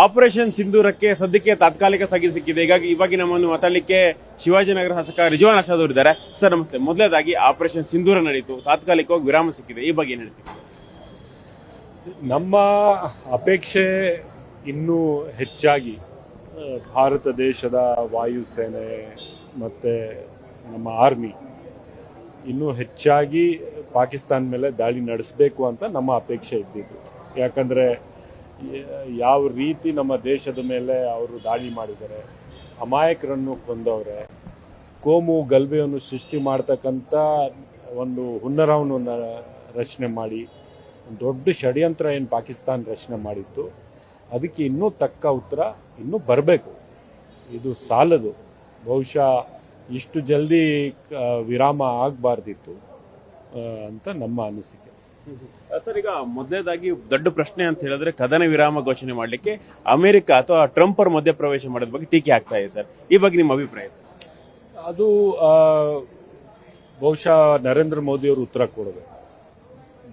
Operation ಸಿಂಧೂರಕ್ಕೆ ಸದ್ಯಕ್ಕೆ ತಾತ್ಕಾಲಿಕ ಸ್ಥಗಿತ ಸಿಕ್ಕಿದೆ. ಹೀಗಾಗಿ ಇವಾಗ ನಮ್ಮನ್ನು ಮಾತಾಡಲಿಕ್ಕೆ ಶಿವಾಜಿನಗರ ಶಾಸಕ ರಿಜ್ವಾನ್ ಅರ್ಷದ್ ಅವರು ಇದ್ದಾರೆ. ಸರ್ ನಮಸ್ತೆ. ಮೊದಲೇದಾಗಿ ಆಪರೇಷನ್ ಸಿಂಧೂರ ನಡೀತು, ತಾತ್ಕಾಲಿಕವಾಗಿ ವಿರಾಮ ಸಿಕ್ಕಿದೆ, ಈ ಬಗ್ಗೆ ಏನ್ ಹೇಳ್ತೀವಿ? ನಮ್ಮ ಅಪೇಕ್ಷೆ ಇನ್ನೂ ಹೆಚ್ಚಾಗಿ ಭಾರತ ದೇಶದ ವಾಯುಸೇನೆ ಮತ್ತೆ ನಮ್ಮ ಆರ್ಮಿ ಇನ್ನೂ ಹೆಚ್ಚಾಗಿ ಪಾಕಿಸ್ತಾನ ಮೇಲೆ ದಾಳಿ ನಡೆಸಬೇಕು ಅಂತ ನಮ್ಮ ಅಪೇಕ್ಷೆ ಇದ್ದಿದ್ದು. ಯಾಕಂದ್ರೆ ಯಾವ ರೀತಿ ನಮ್ಮ ದೇಶದ ಮೇಲೆ ಅವರು ದಾಳಿ ಮಾಡಿದ್ದಾರೆ, ಅಮಾಯಕರನ್ನು ಕೊಂದವ್ರೆ, ಕೋಮು ಗಲಭೆಯನ್ನು ಸೃಷ್ಟಿ ಮಾಡ್ತಕ್ಕಂಥ ಒಂದು ಹುನ್ನರವನ್ನು ರಚನೆ ಮಾಡಿ ದೊಡ್ಡ ಷಡ್ಯಂತ್ರ ಏನು ಪಾಕಿಸ್ತಾನ ರಚನೆ ಮಾಡಿತ್ತು, ಅದಕ್ಕೆ ಇನ್ನೂ ತಕ್ಕ ಉತ್ತರ ಇನ್ನೂ ಬರಬೇಕು. ಇದು ಸಾಲದು. ಬಹುಶಃ ಇಷ್ಟು ಜಲ್ದಿ ವಿರಾಮ ಆಗಬಾರ್ದಿತ್ತು ಅಂತ ನಮ್ಮ ಅನಿಸಿಕೆ. ಸರ್, ಈಗ ಮೊದಲೇದಾಗಿ ದೊಡ್ಡ ಪ್ರಶ್ನೆ ಅಂತ ಹೇಳಿದ್ರೆ ಕದನ ವಿರಾಮ ಘೋಷಣೆ ಮಾಡಲಿಕ್ಕೆ ಅಮೆರಿಕ ಅಥವಾ ಟ್ರಂಪ್ ಅವರು ಮಧ್ಯಪ್ರವೇಶ ಮಾಡೋದ್ರ ಬಗ್ಗೆ ಟೀಕೆ ಆಗ್ತಾ ಇದೆ ಸರ್, ಈ ಬಗ್ಗೆ ನಿಮ್ಮ ಅಭಿಪ್ರಾಯ? ಅದು ಬಹುಶಃ ನರೇಂದ್ರ ಮೋದಿ ಅವರು ಉತ್ತರ ಕೊಡಬೇಕು.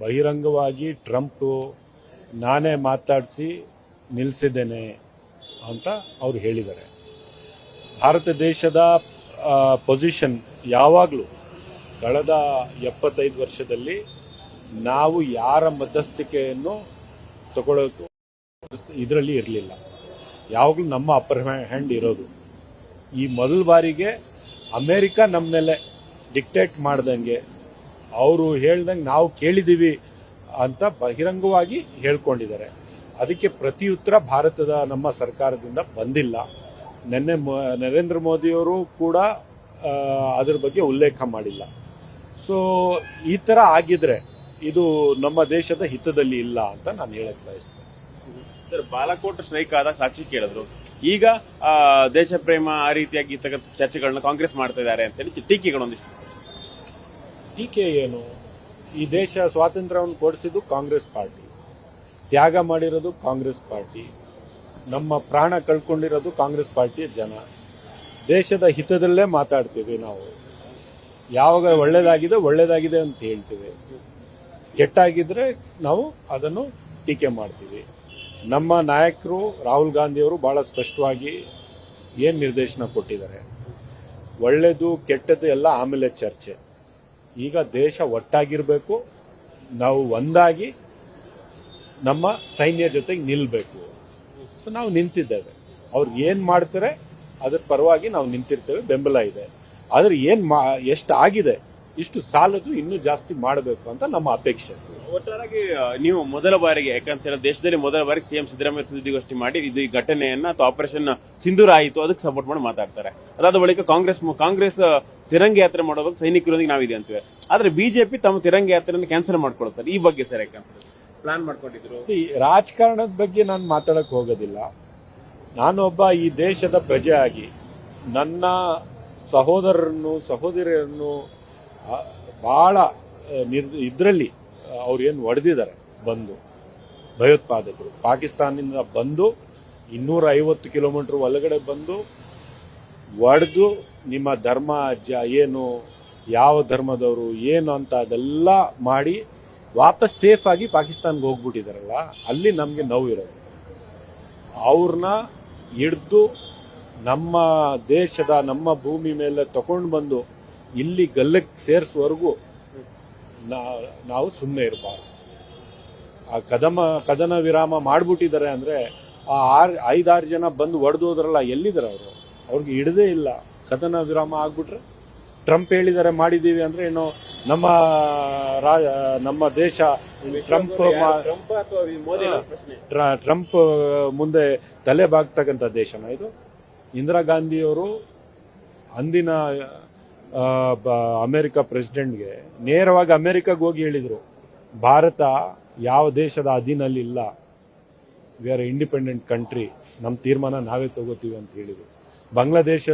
ಬಹಿರಂಗವಾಗಿ ಟ್ರಂಪ್ ನಾನೇ ಮಾತಾಡಿಸಿ ನಿಲ್ಲಿಸಿದ್ದೇನೆ ಅಂತ ಅವ್ರು ಹೇಳಿದ್ದಾರೆ. ಭಾರತ ದೇಶದ ಪೊಸಿಷನ್ ಯಾವಾಗಲೂ ಕಳೆದ 75 ವರ್ಷದಲ್ಲಿ ನಾವು ಯಾರ ಮಧ್ಯಸ್ಥಿಕೆಯನ್ನು ತಗೊಳ್ಳೋದು ಇದರಲ್ಲಿ ಇರಲಿಲ್ಲ. ಯಾವಾಗಲೂ ನಮ್ಮ ಅಪ್ಪರ್ ಹ್ಯಾಂಡ್ ಇರೋದು. ಈ ಮೊದಲ ಬಾರಿಗೆ ಅಮೆರಿಕ ನಮ್ಮ ಮೇಲೆ ಡಿಕ್ಟೇಟ್ ಮಾಡ್ದಂಗೆ, ಅವರು ಹೇಳ್ದಂಗೆ ನಾವು ಕೇಳಿದ್ದೀವಿ ಅಂತ ಬಹಿರಂಗವಾಗಿ ಹೇಳ್ಕೊಂಡಿದ್ದಾರೆ. ಅದಕ್ಕೆ ಪ್ರತಿಯುತ್ತರ ಭಾರತದ ನಮ್ಮ ಸರ್ಕಾರದಿಂದ ಬಂದಿಲ್ಲ. ನಿನ್ನೆ ನರೇಂದ್ರ ಮೋದಿಯವರು ಕೂಡ ಅದರ ಬಗ್ಗೆ ಉಲ್ಲೇಖ ಮಾಡಿಲ್ಲ. ಸೊ ಈ ಥರ ಆಗಿದ್ರೆ ಇದು ನಮ್ಮ ದೇಶದ ಹಿತದಲ್ಲಿ ಇಲ್ಲ ಅಂತ ನಾನು ಹೇಳಕ್ ಬಯಸ್ತೇನೆ. ಸರ್, ಬಾಲಾಕೋಟ್ ಸ್ಟ್ರೈಕ್ ಆದಾಗ ಸಾಕ್ಷಿ ಕೇಳಿದ್ರು. ಈಗ ದೇಶ ಪ್ರೇಮ ಆ ರೀತಿಯಾಗಿ ಚರ್ಚೆಗಳನ್ನ ಕಾಂಗ್ರೆಸ್ ಮಾಡ್ತಾ ಇದ್ದಾರೆ ಅಂತೇಳಿ ಟೀಕೆಗಳೊಂದಿಷ್ಟು. ಟೀಕೆ ಏನು? ಈ ದೇಶ ಸ್ವಾತಂತ್ರ್ಯವನ್ನು ಕೊಡಿಸಿದ್ದು ಕಾಂಗ್ರೆಸ್ ಪಾರ್ಟಿ, ತ್ಯಾಗ ಮಾಡಿರೋದು ಕಾಂಗ್ರೆಸ್ ಪಾರ್ಟಿ, ನಮ್ಮ ಪ್ರಾಣ ಕಳ್ಕೊಂಡಿರೋದು ಕಾಂಗ್ರೆಸ್ ಪಾರ್ಟಿಯ ಜನ. ದೇಶದ ಹಿತದಲ್ಲೇ ಮಾತಾಡ್ತೀವಿ ನಾವು. ಯಾವಾಗ ಒಳ್ಳೇದಾಗಿದೆ ಅಂತ ಹೇಳ್ತೀವಿ, ಕೆಟ್ಟಾಗಿದ್ರೆ ನಾವು ಅದನ್ನು ಟೀಕೆ ಮಾಡ್ತೀವಿ. ನಮ್ಮ ನಾಯಕರು ರಾಹುಲ್ ಗಾಂಧಿಯವರು ಬಹಳ ಸ್ಪಷ್ಟವಾಗಿ ಏನು ನಿರ್ದೇಶನ ಕೊಟ್ಟಿದ್ದಾರೆ, ಒಳ್ಳೇದು ಕೆಟ್ಟದ್ದು ಎಲ್ಲ ಆಮೇಲೆ ಚರ್ಚೆ. ಈಗ ದೇಶ ಒಟ್ಟಾಗಿರ್ಬೇಕು, ನಾವು ಒಂದಾಗಿ ನಮ್ಮ ಸೈನ್ಯ ಜೊತೆಗೆ ನಿಲ್ಬೇಕು. ಸೊ ನಾವು ನಿಂತಿದ್ದೇವೆ. ಅವ್ರು ಏನ್ ಮಾಡ್ತಾರೆ ಅದ್ರ ಪರವಾಗಿ ನಾವು ನಿಂತಿರ್ತೇವೆ, ಬೆಂಬಲ ಇದೆ. ಆದ್ರೆ ಎಷ್ಟು ಆಗಿದೆ ಇಷ್ಟು ಸಾಲದು, ಇನ್ನೂ ಜಾಸ್ತಿ ಮಾಡಬೇಕು ಅಂತ ನಮ್ಮ ಅಪೇಕ್ಷೆ. ಒಟ್ಟಾಗಿ ನೀವು ಮೊದಲ ಬಾರಿಗೆ, ಯಾಕಂತ ಹೇಳಿ ದೇಶದಲ್ಲಿ ಮೊದಲ ಬಾರಿಗೆ ಸಿಎಂ ಸಿದ್ದರಾಮಯ್ಯ ಸುದ್ದಿಗೋಷ್ಠಿ ಮಾಡಿ ಇದು ಈ ಘಟನೆಯನ್ನ ಅಥವಾ ಆಪರೇಷನ್ ಸಿಂಧೂರ ಆಯಿತು ಅದಕ್ಕೆ ಸಪೋರ್ಟ್ ಮಾಡಿ ಮಾತಾಡ್ತಾರೆ. ಅದಾದ ಬಳಿಕ ಕಾಂಗ್ರೆಸ್ ತಿರಂಗ ಯಾತ್ರೆ ಮಾಡೋದಕ್ಕೆ ಸೈನಿಕರೊಂದಿಗೆ ನಾವಿದೆ ಅಂತೀವಿ. ಆದ್ರೆ ಬಿಜೆಪಿ ತಮ್ಮ ತಿರಂಗ ಯಾತ್ರೆಯನ್ನು ಕ್ಯಾನ್ಸಲ್ ಮಾಡ್ಕೊಳ್ತಾರೆ. ಈ ಬಗ್ಗೆ ಸರ್ ಯಾಕಂತ ಪ್ಲಾನ್ ಮಾಡ್ಕೊಂಡಿದ್ರು? ರಾಜಕಾರಣದ ಬಗ್ಗೆ ನಾನು ಮಾತಾಡಕ್ ಹೋಗೋದಿಲ್ಲ. ನಾನೊಬ್ಬ ಈ ದೇಶದ ಪ್ರಜೆ ಆಗಿ ನನ್ನ ಸಹೋದರಿಯರನ್ನು ಬಹಳ ಇದರಲ್ಲಿ ಅವ್ರೇನು ಹೊಡೆದಿದ್ದಾರೆ ಬಂದು, ಭಯೋತ್ಪಾದಕರು ಪಾಕಿಸ್ತಾನದಿಂದ ಬಂದು 250 ಕಿಲೋಮೀಟರ್ ಒಳಗಡೆ ಬಂದು ಹೊಡೆದು ನಿಮ್ಮ ಧರ್ಮ ಏನು, ಯಾವ ಧರ್ಮದವರು ಏನು ಅಂತ ಅದೆಲ್ಲ ಮಾಡಿ ವಾಪಸ್ ಸೇಫ್ ಆಗಿ ಪಾಕಿಸ್ತಾನ್ಗೆ ಹೋಗ್ಬಿಟ್ಟಿದಾರಲ್ಲ, ಅಲ್ಲಿ ನಮಗೆ ನೋವಿರೋದು. ಅವ್ರನ್ನ ಹಿಡ್ದು ನಮ್ಮ ದೇಶದ ನಮ್ಮ ಭೂಮಿ ಮೇಲೆ ತಗೊಂಡು ಬಂದು ಇಲ್ಲಿ ಗಲ್ಲಕ್ಕೆ ಸೇರಿಸುವವರೆಗೂ ನಾವು ಸುಮ್ಮನೆ ಇರಬಾರ್ದು. ಆ ಕದನ ವಿರಾಮ ಮಾಡ್ಬಿಟ್ಟಿದ್ದಾರೆ ಅಂದ್ರೆ ಆ 5-6 ಜನ ಬಂದು ಹೊಡೆದೋದ್ರಲ್ಲ, ಎಲ್ಲಿದ್ದಾರೆ ಅವರು? ಅವ್ರಿಗೆ ಹಿಡದೇ ಇಲ್ಲ. ಕದನ ವಿರಾಮ ಆಗ್ಬಿಟ್ರೆ ಟ್ರಂಪ್ ಹೇಳಿದ್ದಾರೆ ಮಾಡಿದೀವಿ ಅಂದ್ರೆ ಏನು ನಮ್ಮ ದೇಶ ಟ್ರಂಪ್ ಮುಂದೆ ತಲೆ ಬಾಗ್ತಕ್ಕಂಥ ದೇಶನ ಇದು? ಇಂದಿರಾ ಗಾಂಧಿಯವರು ಅಂದಿನ ಅಮೆರಿಕ ಪ್ರೆಸಿಡೆಂಟ್ಗೆ ನೇರವಾಗಿ ಅಮೆರಿಕಾಗೆ ಹೋಗಿ ಹೇಳಿದ್ರು, ಭಾರತ ಯಾವ ದೇಶದ ಅಧೀನಲ್ಲಿ ಇಲ್ಲ, ವಿ ಆರ್ ಇಂಡಿಪೆಂಡೆಂಟ್ ಕಂಟ್ರಿ, ನಮ್ಮ ತೀರ್ಮಾನ ನಾವೇ ತಗೋತೀವಿ ಅಂತ ಹೇಳಿದ್ರು. ಬಾಂಗ್ಲಾದೇಶ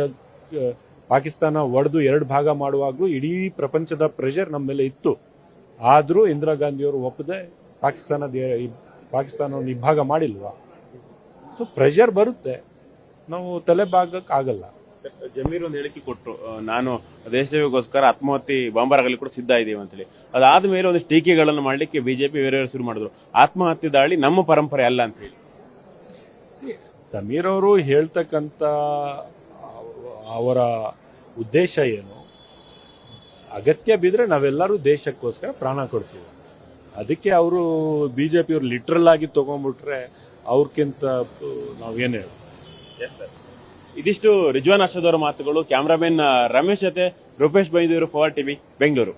ಪಾಕಿಸ್ತಾನ ಒಡೆದು 2 ಭಾಗ ಮಾಡುವಾಗಲೂ ಇಡೀ ಪ್ರಪಂಚದ ಪ್ರೆಷರ್ ನಮ್ಮ ಮೇಲೆ ಇತ್ತು. ಆದರೂ ಇಂದಿರಾ ಗಾಂಧಿಯವರು ಒಪ್ಪದೆ ಪಾಕಿಸ್ತಾನವನ್ನು ಇಬ್ಬಾಗ ಮಾಡಿಲ್ವಾ? ಸೊ ಪ್ರೆಷರ್ ಬರುತ್ತೆ, ನಾವು ತಲೆ ಬಾಗಕ್ಕೆ ಆಗಲ್ಲ. ಜಮೀರ್ ಒಂದು ಹೇಳಿಕೆ ಕೊಟ್ಟರು, ನಾನು ದೇಶಗೋಸ್ಕರ ಆತ್ಮಹತ್ಯೆ ಬಾಂಬರ್ ಆಗಲಿ ಕೂಡ ಸಿದ್ಧ ಇದ್ದೀವಿ ಅಂತೇಳಿ. ಅದಾದ ಮೇಲೆ ಒಂದಿಷ್ಟು ಟೀಕೆಗಳನ್ನು ಮಾಡಲಿಕ್ಕೆ ಬಿಜೆಪಿ ಬೇರೆಯವರು ಶುರು ಮಾಡಿದ್ರು. ಆತ್ಮಹತ್ಯೆ ದಾಳಿ ನಮ್ಮ ಪರಂಪರೆ ಅಲ್ಲ ಅಂತ ಹೇಳಿ. ಸಮೀರ್ ಅವರು ಹೇಳ್ತಕ್ಕಂಥ ಅವರ ಉದ್ದೇಶ ಏನು, ಅಗತ್ಯ ಬಿದ್ರೆ ನಾವೆಲ್ಲರೂ ದೇಶಕ್ಕೋಸ್ಕರ ಪ್ರಾಣ ಕೊಡ್ತೀವಿ. ಅದಕ್ಕೆ ಅವರು ಬಿಜೆಪಿಯವರು ಲಿಟ್ರಲ್ ಆಗಿ ತಗೊಂಡ್ಬಿಟ್ರೆ ಅವ್ರಕ್ಕಿಂತ ನಾವೇನು ಹೇಳಿ. ಇದಿಷ್ಟು ರಿಜ್ವಾನ್ ಅರ್ಷದ್ ಅವರ ಮಾತುಗಳು. ಕ್ಯಾಮರಾಮನ್ ರಮೇಶ್ ಜೊತೆ ರೂಪೇಶ್ ಬೈದೂರು, ಪವರ್ ಟಿವಿ, ಬೆಂಗಳೂರು.